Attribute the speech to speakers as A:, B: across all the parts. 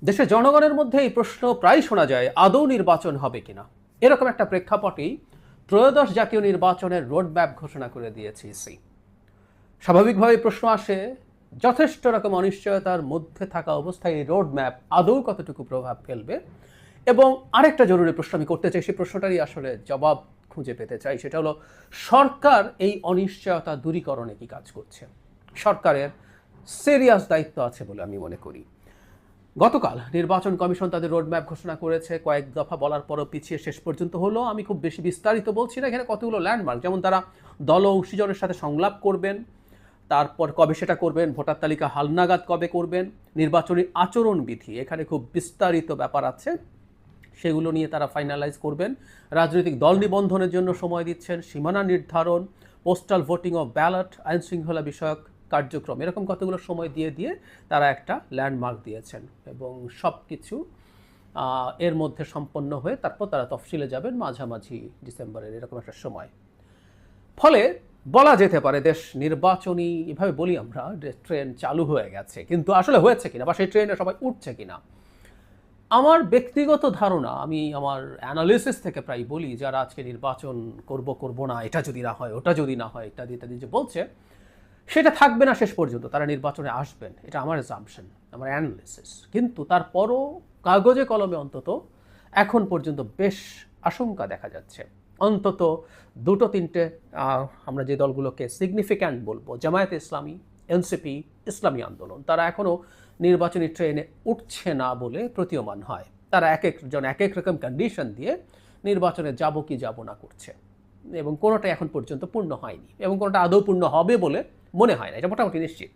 A: দেশের জনগণের মধ্যে এই প্রশ্ন প্রায় শোনা যায়, আদৌ নির্বাচন হবে কিনা। এরকম একটা প্রেক্ষাপটেই ত্রয়োদশ জাতীয় নির্বাচনের রোডম্যাপ ঘোষণা করে দিয়েছে ইসি। স্বাভাবিকভাবে প্রশ্ন আসে, যথেষ্ট রকম অনিশ্চয়তার মধ্যে থাকা অবস্থায় এই রোডম্যাপ আদৌ কতটুকু প্রভাব ফেলবে। এবং আরেকটা জরুরি প্রশ্ন আমি করতে চাই, সেই প্রশ্নটারই আসলে জবাব খুঁজে পেতে চাই। সেটা হলো, সরকার এই অনিশ্চয়তা দূরীকরণে কি কাজ করছে? সরকারের সিরিয়াস দায়িত্ব আছে বলে আমি মনে করি। গতকাল নির্বাচন কমিশন তাদের রোডম্যাপ ঘোষণা করেছে। কয়েক দফা বলার পরও পিছিয়ে শেষ পর্যন্ত হলো। আমি খুব বেশি বিস্তারিত বলছি না, এখানে কতগুলো ল্যান্ডমার্ক, যেমন তারা দল অংশীজনের সাথে সংলাপ করবেন, তারপর কবে সেটা করবেন, ভোটার তালিকা হালনাগাদ কবে করবেন, নির্বাচনী আচরণবিধি, এখানে খুব বিস্তারিত ব্যাপার আছে, সেগুলো নিয়ে তারা ফাইনালাইজ করবেন। রাজনৈতিক দল নিবন্ধনের জন্য সময় দিচ্ছেন, সীমানা নির্ধারণ, পোস্টাল ভোটিং অফ ব্যালট, আইন শৃঙ্খলা বিষয়ক কার্যক্রম, এরকম কতগুলো সময় দিয়ে দিয়ে তারা একটা ল্যান্ডমার্ক দিয়েছেন। এবং সব কিছু এর মধ্যে সম্পন্ন হয়ে তারপর তারা তফসিলে যাবেন মাঝামাঝি ডিসেম্বরের এরকম একটা সময়। ফলে বলা যেতে পারে দেশ নির্বাচনী, এভাবে বলি আমরা, ট্রেন চালু হয়ে গেছে। কিন্তু আসলে হয়েছে কিনা বা সেই ট্রেনে সবাই উঠছে কিনা, আমার ব্যক্তিগত ধারণা, আমি আমার অ্যানালিসিস থেকে প্রায় বলি, যারা আজকে নির্বাচন করব না, এটা যদি না হয়, ওটা যদি না হয়, ইত্যাদি ইত্যাদি যে বলছে, সেটা থাকবে না শেষ পর্যন্ত। তারা নির্বাচনে আসবেন, এটা আমার অ্যাজাম্পশন, আমার অ্যানালিসিস। কিন্তু তারপরও কাগজে কলমে অন্তত এখন পর্যন্ত বেশ আশঙ্কা দেখা যাচ্ছে। অন্তত দুটো তিনটে আমরা যে দলগুলোকে সিগনিফিক্যান্ট বলবো, জামায়াতে ইসলামী, এনসিপি, ইসলামী আন্দোলন, তারা এখনও নির্বাচনী ট্রেনে উঠছে না বলে প্রতীয়মান হয়। তারা এক একজন এক এক রকম কন্ডিশন দিয়ে নির্বাচনে যাব কি যাব না করছে, এবং কোনোটা এখন পর্যন্ত পূর্ণ হয়নি, এবং কোনোটা আদৌ পূর্ণ হবে বলে মনে হয় না, এটা মোটামুটি নিশ্চিত।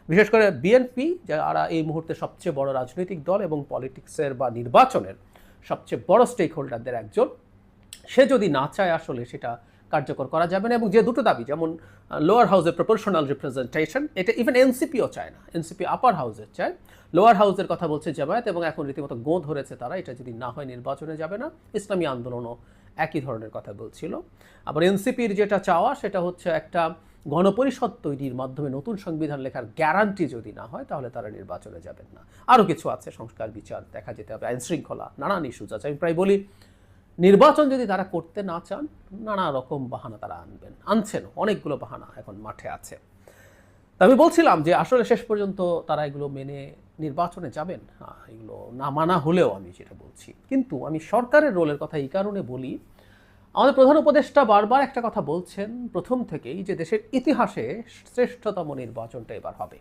A: বিশেষ করে বিএনপি, যারা এই মুহূর্তে সবচেয়ে বড় রাজনৈতিক দল এবং পলিটিক্সের বা নির্বাচনের সবচেয়ে বড় স্টেক হোল্ডারদের একজন, সে যদি না চায় আসলে সেটা কার্যকর করা যাবে না। এবং যে দুটো দাবি, যেমন লোয়ার হাউসের প্রপোর্শনাল রিপ্রেজেন্টেশন, এটা ইভেন এনসিপিও চায় না, এনসিপি আপার হাউসের চায়। লোয়ার হাউসের কথা বলছে জামায়াত, এবং এখন রীতিমতো গোঁ ধরেছে তারা, এটা যদি না হয় নির্বাচনে যাবে না। ইসলামী আন্দোলনও একই ধরনের কথা বলছিল। আবার এনসিপির যেটা চাওয়া, সেটা হচ্ছে একটা গণপরিষদ তৈরির মাধ্যমে নতুন সংবিধান লেখার গ্যারান্টি যদি না হয়, তাহলে তারা নির্বাচনে যাবেন না। আরও কিছু আছে, সংস্কার, বিচার, দেখা যেতে হবে, আইন শৃঙ্খলা, নানান ইস্যুজ আছে। আমি প্রায় বলি, নির্বাচন যদি তারা করতে না চান, নানা রকম বাহানা তারা আনছেন, অনেকগুলো বাহানা এখন মাঠে আছে। তা আমি বলছিলাম যে আসলে শেষ পর্যন্ত তারা এগুলো মেনে নির্বাচনে যাবেন, এগুলো না মানা হলেও আমি যেটা বলছি। কিন্তু আমি সরকারের রোলের কথা এই কারণে বলি, আমাদের প্রধান উপদেষ্টা বারবার একটা কথা বলছেন প্রথম থেকেই, যে দেশের ইতিহাসে শ্রেষ্ঠতম নির্বাচনটা এবার হবে।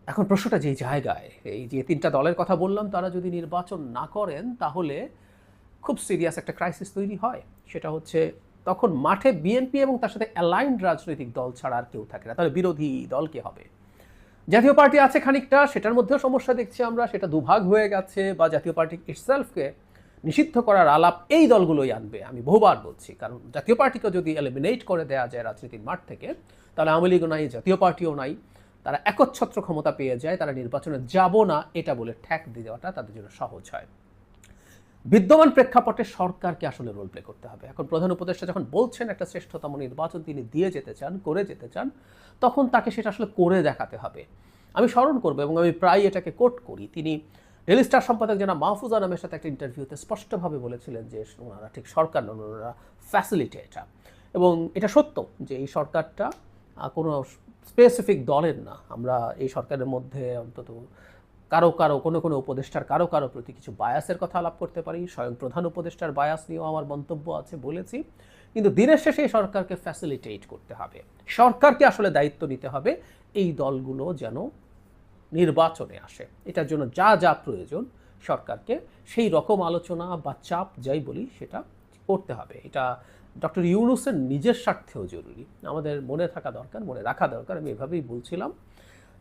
A: এখন প্রশ্নটা যেই জায়গায়, এই যে তিনটা দলের কথা বললাম, তারা যদি নির্বাচন না করেন, তাহলে খুব সিরিয়াস একটা ক্রাইসিস তৈরি হয়। সেটা হচ্ছে, তখন মাঠে বিএনপি এবং তার সাথে অ্যালাইন্ড রাজনৈতিক দল ছাড়া আর কেউ থাকে না, তাহলে বিরোধী দল কে হবে? জাতীয় পার্টি আছে খানিকটা, সেটার মধ্যেও সমস্যা দেখছি আমরা, সেটা দুভাগ হয়ে গেছে, বা জাতীয় পার্টি ইটসেলফকে নিষিদ্ধ করার আলাপ এই দলগুলোই আনবে, আমি বহুবার বলছি। কারণ জাতীয় পার্টিকে যদি এলিমিনেট করে দেওয়া যায় রাজনীতির মাঠ থেকে, তাহলে আওয়ামী লীগও নাই, জাতীয় পার্টিও নাই, তারা একচ্ছত্র ক্ষমতা পেয়ে যায়, তারা নির্বাচনে যাব না এটা বলে ঠ্যাক দিয়ে দেওয়াটা তাদের জন্য সহজ হয়। বিদ্যমান প্রেক্ষাপটে সরকারকে আসলে রোল প্লে করতে হবে। এখন প্রধান উপদেষ্টা যখন বলছেন একটা শ্রেষ্ঠতম নির্বাচন তিনি দিয়ে যেতে চান, করে যেতে চান, তখন তাকে সেটা আসলে করে দেখাতে হবে। আমি স্মরণ করবো, এবং আমি প্রায় এটাকে কোট করি, তিনি ডেইলি স্টার সম্পাদক যারা মাহফুজ আনামের সাথে একটা ইন্টারভিউতে স্পষ্টভাবে বলেছিলেন যে ওনারা ঠিক সরকার নন, ওনারা ফ্যাসিলিটেটর। এবং এটা সত্য যে এই সরকারটা কোনো স্পেসিফিক দলের না। আমরা এই সরকারের মধ্যে অন্তত কারো কারো কোনো কোনো উপদেষ্টার কারো কারো প্রতি কিছু বায়াসের কথা আলাপ করতে পারি, স্বয়ং প্রধান উপদেষ্টার বায়াস নিয়েও আমার মন্তব্য আছে, বলেছি। কিন্তু দিনের শেষে এই সরকারকে ফ্যাসিলিটেট করতে হবে, সরকারকে আসলে দায়িত্ব নিতে হবে এই দলগুলো যেন নির্বাচনে আসে। এটার জন্য যা যা প্রয়োজন সরকারকে সেই রকম আলোচনা বা চাপ যাই বলি সেটা করতে হবে। এটা ডক্টর ইউনূসের নিজের স্বার্থেও জরুরি, আমাদের মনে থাকা দরকার, মনে রাখা দরকার। আমি এভাবেই বলছিলাম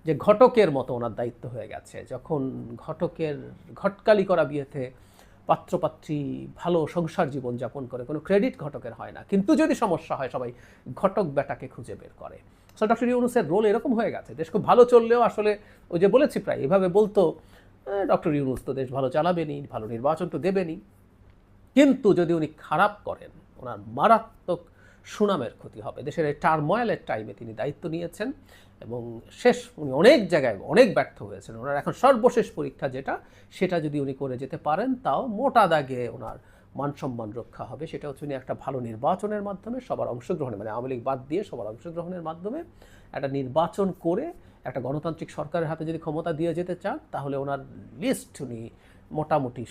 A: যে ঘটকের মতো ওনার দায়িত্ব হয়ে গেছে। যখন ঘটকের ঘটকালি করা বিয়েতে পাত্রপাত্রী ভালো সংসার জীবন যাপন করে, কোনো ক্রেডিট ঘটকের হয় না, কিন্তু যদি সমস্যা হয় সবাই ঘটক বেটাকে খুঁজে বের করে। সো ডক্টর ইউনূসের রোল এরকম হয়ে গেছে। দেশ খুব ভালো চললেও আসলে ওই যে বলেছি প্রায় এভাবে বলতো, ডক্টর ইউনূস তো দেশ ভালো চালাবেনি, ভালো নির্বাচন তো দেবেনি। কিন্তু যদি উনি খারাপ করেন, ওনার মারাত্মক সুনামের ক্ষতি হবে। দেশের এই টার্ময়েলের টাইমে তিনি দায়িত্ব নিয়েছেন, এবং শেষ উনি অনেক জায়গায় অনেক ব্যর্থ হয়েছেন। ওনার এখন সর্বশেষ পরীক্ষা যেটা, সেটা যদি উনি করে যেতে পারেন, তাও মোটা দাগে ওনার মান সম্মান রক্ষা হবে। সেটা হচ্ছে উনি একটা ভালো নির্বাচনের মাধ্যমে সবার অংশগ্রহণে, মানে আওয়ামী লীগ বাদ দিয়ে সবার অংশগ্রহণের মাধ্যমে একটা নির্বাচন করে একটা গণতান্ত্রিক সরকারের হাতে যদি ক্ষমতা দিয়ে যেতে চান, তাহলে ওনার লিস্ট উনি মোটামুটি